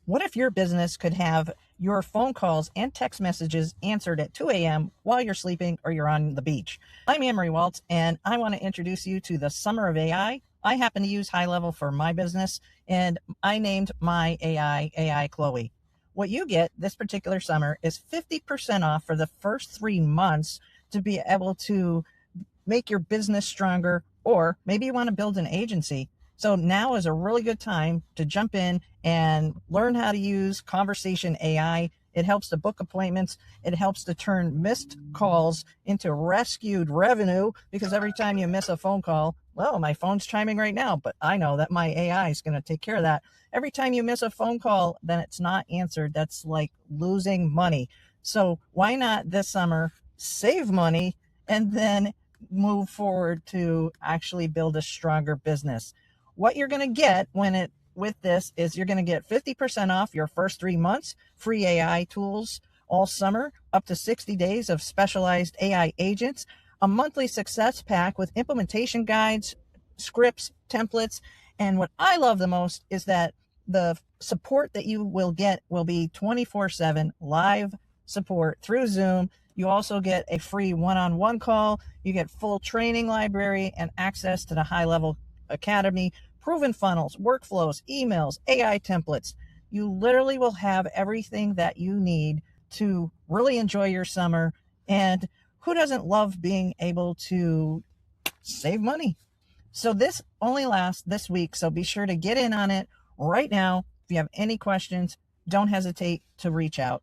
What if your business could have your phone calls and text messages answered at 2 a.m. while you're sleeping or you're on the beach? I'm Amory Walts, and I want to introduce you to the summer of AI. I happen to use HighLevel for my business, and I named my AI Chloe. What you get this particular summer is 50% off for the first 3 months to be able to make your business stronger, or maybe you want to build an agency. So now is a really good time to jump in and learn how to use conversation AI. It helps to book appointments. It helps to turn missed calls into rescued revenue, because every time you miss a phone call, well, my phone's chiming right now, but I know that my AI is going to take care of that. Every time you miss a phone call, then it's not answered. That's like losing money. So why not this summer save money and then move forward to actually build a stronger business? What you're going to get with this is you're going to get 50% off your first 3 months, free AI tools all summer, up to 60 days of specialized AI agents, a monthly success pack with implementation guides, scripts, templates. And what I love the most is that the support that you will get will be 24/7 live support through Zoom. You also get a free one-on-one call. You get full training library and access to the HighLevel Academy, proven funnels, workflows, emails, AI templates. You literally will have everything that you need to really enjoy your summer. And who doesn't love being able to save money? So this only lasts this week, so be sure to get in on it right now. If you have any questions, don't hesitate to reach out.